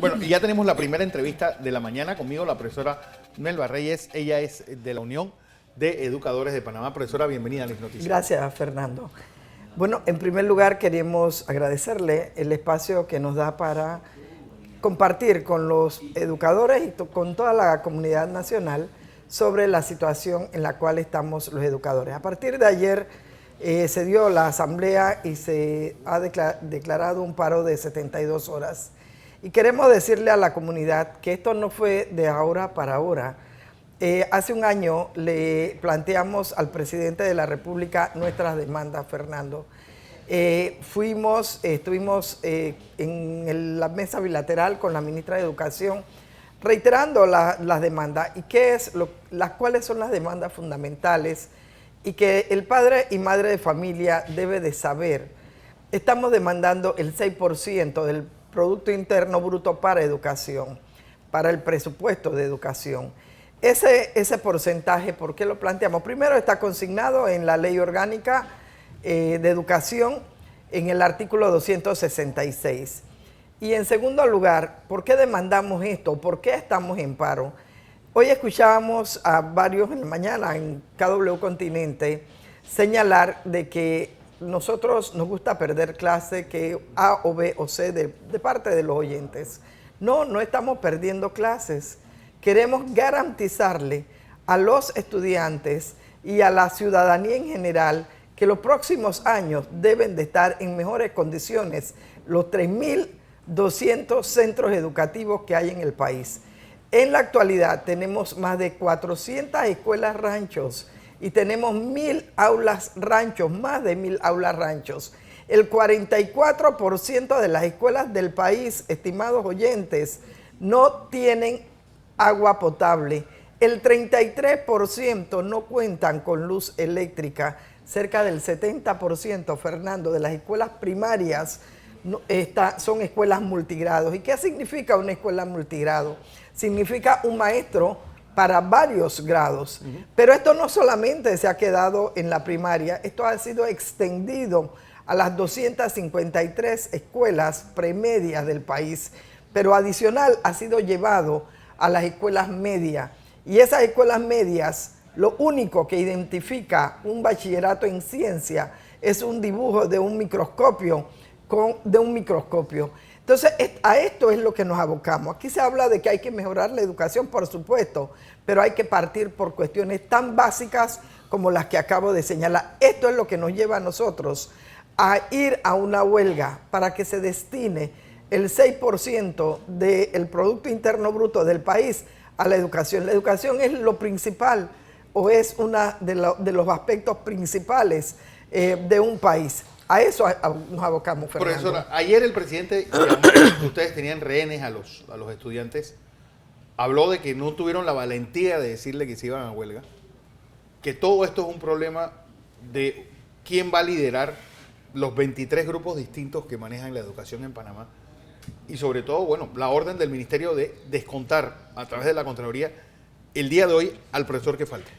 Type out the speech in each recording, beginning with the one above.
Bueno, y ya tenemos la primera entrevista de la mañana conmigo, la profesora Melba Reyes. Ella es de la Unión de Educadores de Panamá. Profesora, bienvenida a las noticias. Gracias, Fernando. Bueno, en primer lugar queremos agradecerle el espacio que nos da para compartir con los educadores y con toda la comunidad nacional sobre la situación en la cual estamos los educadores. A partir de ayer se dio la asamblea y se ha declarado un paro de 72 horas. Y queremos decirle a la comunidad que esto no fue de ahora para ahora. Hace un año le planteamos al presidente de la República nuestras demandas, Fernando. Estuvimos en la mesa bilateral con la ministra de Educación reiterando las demandas y cuáles son las demandas fundamentales y que el padre y madre de familia debe de saber. Estamos demandando el 6% del Producto Interno Bruto para educación, para el presupuesto de educación. Ese porcentaje, ¿por qué lo planteamos? Primero, está consignado en la Ley Orgánica de Educación en el artículo 266. Y en segundo lugar, ¿por qué demandamos esto? ¿Por qué estamos en paro? Hoy escuchábamos a varios en la mañana en KW Continente señalar de que nosotros nos gusta perder clase, que A o B o C de parte de los oyentes. No estamos perdiendo clases. Queremos garantizarle a los estudiantes y a la ciudadanía en general que los próximos años deben de estar en mejores condiciones los 3.200 centros educativos que hay en el país. En la actualidad tenemos más de 400 escuelas ranchos y tenemos 1.000 aulas ranchos, más de 1.000 aulas ranchos. El 44% de las escuelas del país, estimados oyentes, no tienen agua potable. El 33% no cuentan con luz eléctrica. Cerca del 70%, Fernando, de las escuelas primarias son escuelas multigrados. ¿Y qué significa una escuela multigrado? Significa un maestro para varios grados. Pero esto no solamente se ha quedado en la primaria, esto ha sido extendido a las 253 escuelas premedias del país, pero adicional ha sido llevado a las escuelas medias. Y esas escuelas medias, lo único que identifica un bachillerato en ciencia es un dibujo de un microscopio, Entonces, a esto es lo que nos abocamos. Aquí se habla de que hay que mejorar la educación, por supuesto, pero hay que partir por cuestiones tan básicas como las que acabo de señalar. Esto es lo que nos lleva a nosotros a ir a una huelga para que se destine el 6% del Producto Interno Bruto del país a la educación. La educación es lo principal o es uno de los aspectos principales de un país. A eso nos abocamos, Fernando. Profesora, ayer el presidente llamó que ustedes tenían rehenes a los estudiantes. Habló de que no tuvieron la valentía de decirle que se iban a huelga. Que todo esto es un problema de quién va a liderar los 23 grupos distintos que manejan la educación en Panamá. Y sobre todo, bueno, la orden del ministerio de descontar a través de la Contraloría el día de hoy al profesor que falte.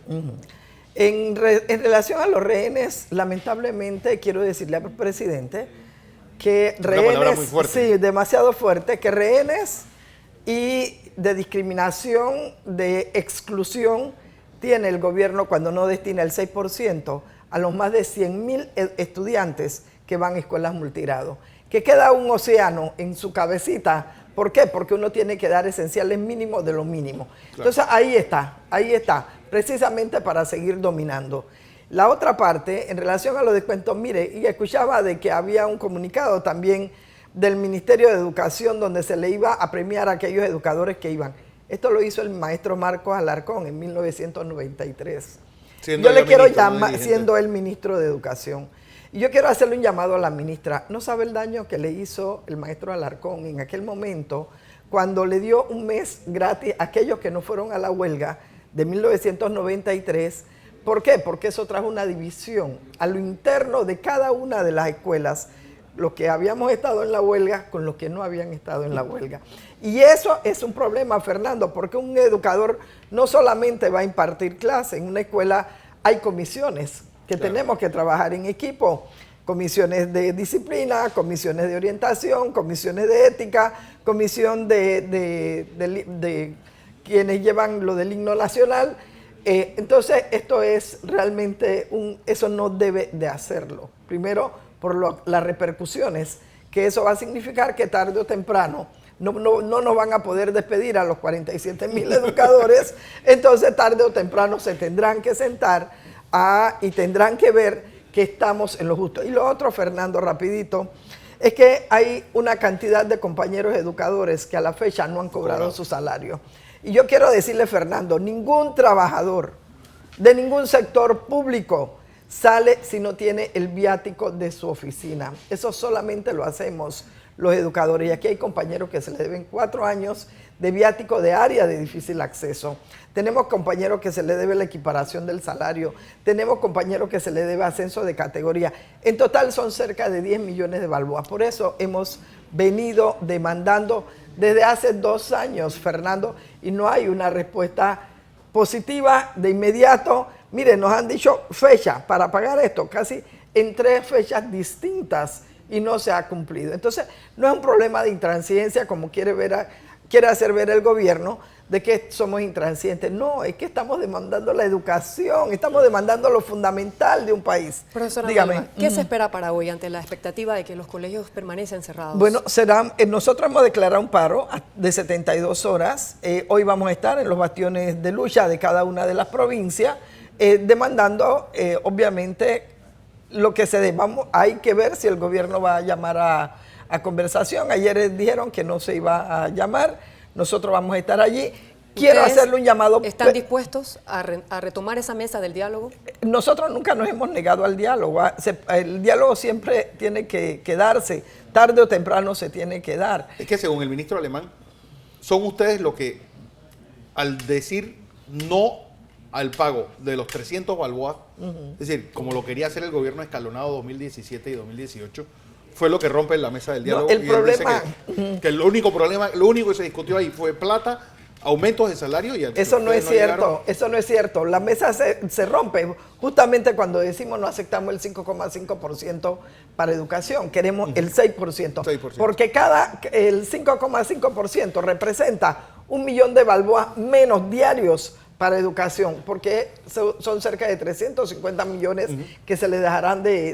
En relación a los rehenes, lamentablemente quiero decirle al presidente que rehenes, una palabra muy fuerte. Sí, demasiado fuerte, que rehenes y de discriminación, de exclusión tiene el gobierno cuando no destina el 6% a los más de 100.000 estudiantes que van a escuelas multigrado. Que queda un océano en su cabecita. ¿Por qué? Porque uno tiene que dar esenciales mínimos de lo mínimo. Claro. Entonces ahí está, precisamente para seguir dominando. La otra parte, en relación a los descuentos, mire, y escuchaba de que había un comunicado también del Ministerio de Educación donde se le iba a premiar a aquellos educadores que iban. Esto lo hizo el maestro Marcos Alarcón en 1993. Yo le quiero llamar, siendo el ministro de Educación. Y yo quiero hacerle un llamado a la ministra. ¿No sabe el daño que le hizo el maestro Alarcón en aquel momento cuando le dio un mes gratis a aquellos que no fueron a la huelga de 1993? ¿Por qué? Porque eso trajo una división a lo interno de cada una de las escuelas, los que habíamos estado en la huelga con los que no habían estado en la huelga. Y eso es un problema, Fernando, porque un educador no solamente va a impartir clases, en una escuela hay comisiones que tenemos que trabajar en equipo comisiones de disciplina, comisiones de orientación, comisiones de ética, comisión de quienes llevan lo del himno nacional. Entonces, esto es realmente eso no debe de hacerlo. Primero, por las repercusiones, que eso va a significar que tarde o temprano no nos van a poder despedir a los 47,000 educadores, entonces tarde o temprano se tendrán que sentar y tendrán que ver que estamos en lo justo. Y lo otro, Fernando, rapidito, es que hay una cantidad de compañeros educadores que a la fecha no han cobrado su salario. Y yo quiero decirle, Fernando, ningún trabajador de ningún sector público sale si no tiene el viático de su oficina. Eso solamente lo hacemos los educadores. Y aquí hay compañeros que se les deben 4 años de viático de área de difícil acceso. Tenemos compañeros que se les debe la equiparación del salario. Tenemos compañeros que se les debe ascenso de categoría. En total son cerca de 10 millones de balboas. Por eso hemos venido demandando desde hace 2 años, Fernando, y no hay una respuesta positiva de inmediato. Mire, nos han dicho fecha para pagar esto, casi en 3 fechas distintas, y no se ha cumplido. Entonces, no es un problema de intransigencia como quiere hacer ver el gobierno, de que somos intransigentes. No, es que estamos demandando la educación, estamos demandando lo fundamental de un país. Profesora Dígame. Malva, ¿qué se espera para hoy ante la expectativa de que los colegios permanecen cerrados? Bueno, nosotros hemos declarado un paro de 72 horas. Hoy vamos a estar en los bastiones de lucha de cada una de las provincias, demandando, obviamente, lo que se dé. Hay que ver si el gobierno va a llamar a conversación. Ayer dijeron que no se iba a llamar. Nosotros vamos a estar allí. Quiero hacerle un llamado. ¿Están dispuestos a retomar esa mesa del diálogo? Nosotros nunca nos hemos negado al diálogo. El diálogo siempre tiene que darse. Tarde o temprano se tiene que dar. Es que según el ministro alemán, son ustedes los que, al decir no al pago de los 300 balboas, es decir, como lo quería hacer el gobierno escalonado 2017 y 2018, fue lo que rompe la mesa del diálogo. No, el problema que el único que se discutió ahí fue plata, aumentos de salario y eso no es cierto, eso no es cierto. La mesa se rompe justamente cuando decimos no aceptamos el 5,5% para educación, queremos el 6%, porque el 5,5% representa 1 millón de balboas menos diarios para educación, porque son cerca de 350 millones que se les dejará de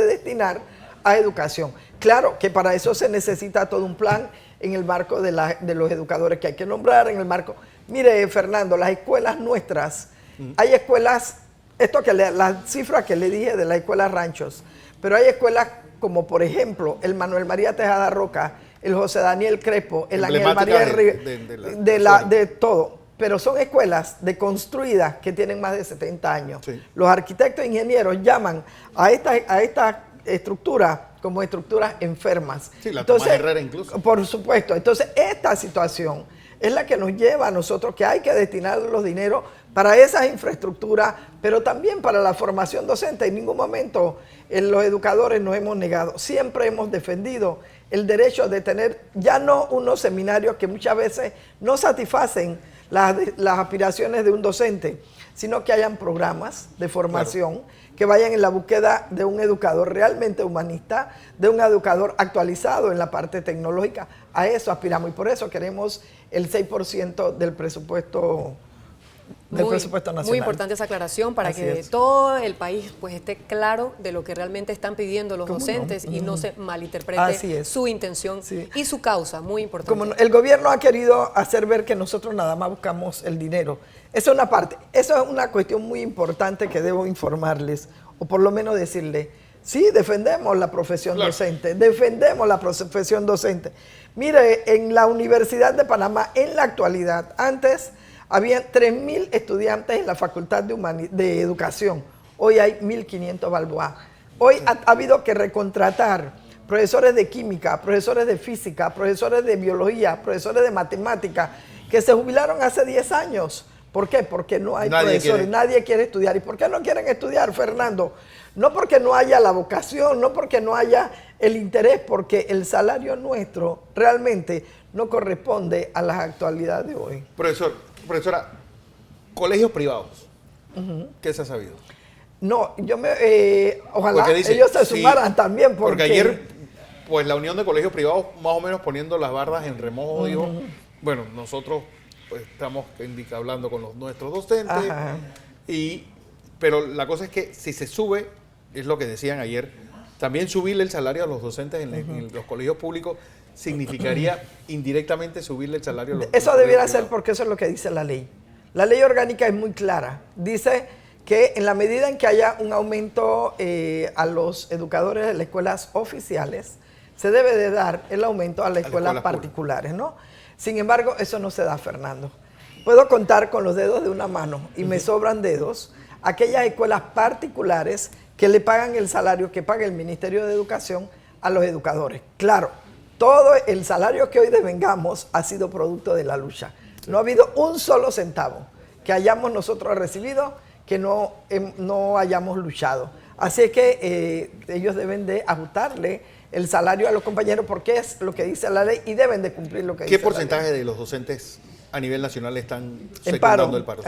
destinar a educación. Claro que para eso se necesita todo un plan en el marco de los educadores que hay que nombrar, en el marco. Mire, Fernando, las escuelas nuestras, hay escuelas, las cifras que le dije de las escuelas ranchos, pero hay escuelas como por ejemplo el Manuel María Tejada Roca, el José Daniel Crespo, el Ángel María de todo. Pero son escuelas deconstruidas que tienen más de 70 años. Sí. Los arquitectos e ingenieros llaman a esta estructura como estructuras enfermas. Sí, la Tomás Herrera incluso. Por supuesto. Entonces, esta situación es la que nos lleva a nosotros que hay que destinar los dineros para esas infraestructuras, pero también para la formación docente. En ningún momento los educadores nos hemos negado. Siempre hemos defendido el derecho de tener ya no unos seminarios que muchas veces no satisfacen las aspiraciones de un docente, sino que hayan programas de formación que vayan en la búsqueda de un educador realmente humanista, de un educador actualizado en la parte tecnológica. A eso aspiramos y por eso queremos el 6% del presupuesto nacional. Muy importante esa aclaración para que todo el país pues esté claro de lo que realmente están pidiendo los docentes y no se malinterprete su intención y su causa, muy importante. El gobierno ha querido hacer ver que nosotros nada más buscamos el dinero. Eso es una parte, eso es una cuestión muy importante que debo informarles, o por lo menos decirles, sí, defendemos la profesión docente, defendemos la profesión docente. Mire, en la Universidad de Panamá, en la actualidad, antes había 3,000 estudiantes en la Facultad de Educación. Hoy hay 1.500 balboas. Hoy ha habido que recontratar profesores de química, profesores de física, profesores de biología, profesores de matemática, que se jubilaron hace 10 años. ¿Por qué? Porque no hay profesores, nadie quiere estudiar. ¿Y por qué no quieren estudiar, Fernando? No porque no haya la vocación, no porque no haya el interés, porque el salario nuestro realmente no corresponde a las actualidades de hoy. Profesora, colegios privados, ¿qué se ha sabido? No, ojalá ellos se sumaran también. Porque ayer, pues la Unión de Colegios Privados, más o menos poniendo las bardas en remojo, dijo, bueno, nosotros pues, estamos hablando con nuestros docentes, pero la cosa es que si se sube, es lo que decían ayer, también subirle el salario a los docentes en los colegios públicos significaría indirectamente subirle el salario a los Eso debiera ser porque eso es lo que dice la ley. La ley orgánica es muy clara. Dice que en la medida en que haya un aumento a los educadores de las escuelas oficiales, se debe de dar el aumento a las escuelas particulares, ¿no? Sin embargo, eso no se da, Fernando. Puedo contar con los dedos de una mano y me sobran dedos aquellas escuelas particulares que le pagan el salario que paga el Ministerio de Educación a los educadores. Claro, todo el salario que hoy devengamos ha sido producto de la lucha. No ha habido un solo centavo que hayamos nosotros recibido que no hayamos luchado. Así que ellos deben de ajustarle el salario a los compañeros porque es lo que dice la ley y deben de cumplir lo que dice la ley. ¿Qué porcentaje de los docentes a nivel nacional están secundando el paro?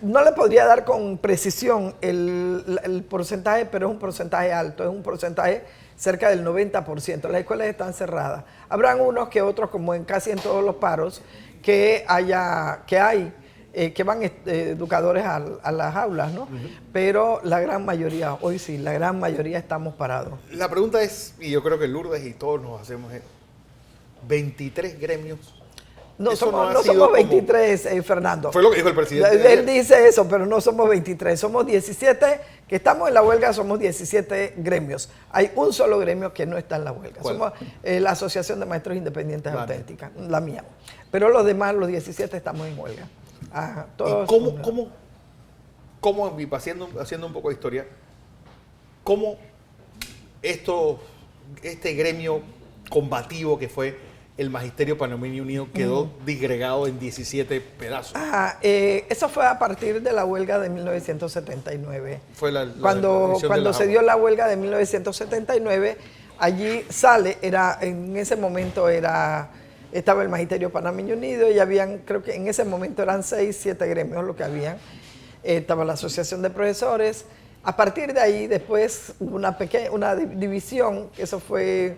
No le podría dar con precisión el porcentaje, pero es un porcentaje alto, es un porcentaje cerca del 90%. Las escuelas están cerradas. Habrán unos que otros, como casi en todos los paros, que van educadores a las aulas, ¿no? Pero la gran mayoría, hoy sí, la gran mayoría estamos parados. La pregunta es, y yo creo que Lourdes y todos nos hacemos, 23 gremios. No somos 23, Fernando. Fue lo que dijo el presidente. Él dice eso, pero no somos 23, somos 17, que estamos en la huelga, somos 17 gremios. Hay un solo gremio que no está en la huelga. ¿Cuál? Somos la Asociación de Maestros Independientes Auténtica, la mía. Pero los demás, los 17, estamos en huelga. Ajá, todos. ¿Cómo haciendo un poco de historia, cómo este gremio combativo que fue el Magisterio Panameño Unido quedó disgregado en 17 pedazos? Eso fue a partir de la huelga de 1979. Fue cuando se dio la huelga de 1979, allí sale, en ese momento estaba el Magisterio Panameño Unido y creo que en ese momento eran 6, 7 gremios lo que habían. Estaba la Asociación de Profesores. A partir de ahí, después hubo una división, eso fue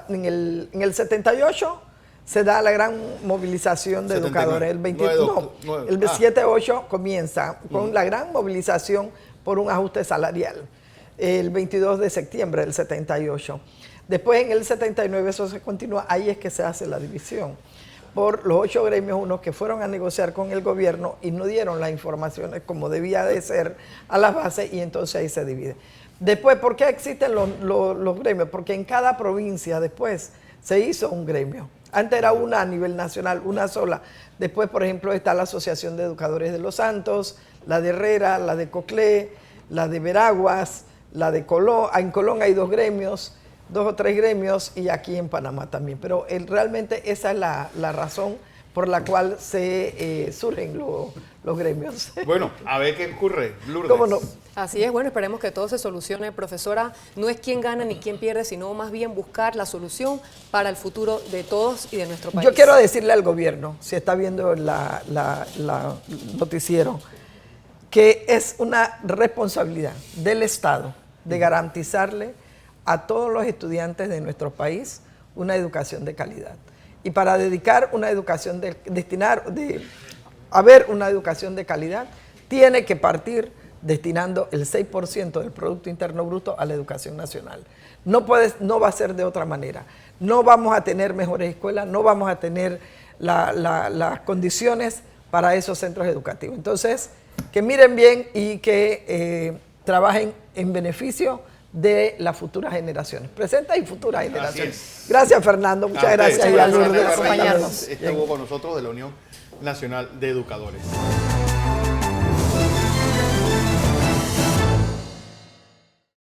en el 78, se da la gran movilización de 79, educadores. El 7-8 comienza con la gran movilización por un ajuste salarial, el 22 de septiembre del 78. Después en el 79 eso se continúa, ahí es que se hace la división por los 8 gremios, unos que fueron a negociar con el gobierno y no dieron las informaciones como debía de ser a las bases y entonces ahí se divide. Después, ¿por qué existen los gremios? Porque en cada provincia después se hizo un gremio. Antes era una a nivel nacional, una sola. Después, por ejemplo, está la Asociación de Educadores de Los Santos, la de Herrera, la de Coclé, la de Veraguas, la de Colón. En Colón hay 2 gremios, 2 o 3 gremios y aquí en Panamá también. Pero realmente esa es la razón por la cual surgen los gremios. Bueno, a ver qué ocurre, Lourdes. ¿Cómo no? Así es, bueno, esperemos que todo se solucione, profesora. No es quién gana ni quién pierde, sino más bien buscar la solución para el futuro de todos y de nuestro país. Yo quiero decirle al gobierno, si está viendo la noticiero, que es una responsabilidad del Estado de garantizarle a todos los estudiantes de nuestro país una educación de calidad. Y para dedicar una educación haber una educación de calidad, tiene que partir destinando el 6% del Producto Interno Bruto a la educación nacional. No va a ser de otra manera. No vamos a tener mejores escuelas, no vamos a tener las condiciones para esos centros educativos. Entonces, que miren bien y que trabajen en beneficio de las futuras generaciones, presentes y futuras generaciones. Gracias, Fernando. Muchas gracias. Por acompañarnos. Estuvo con nosotros de la Unión Nacional de Educadores.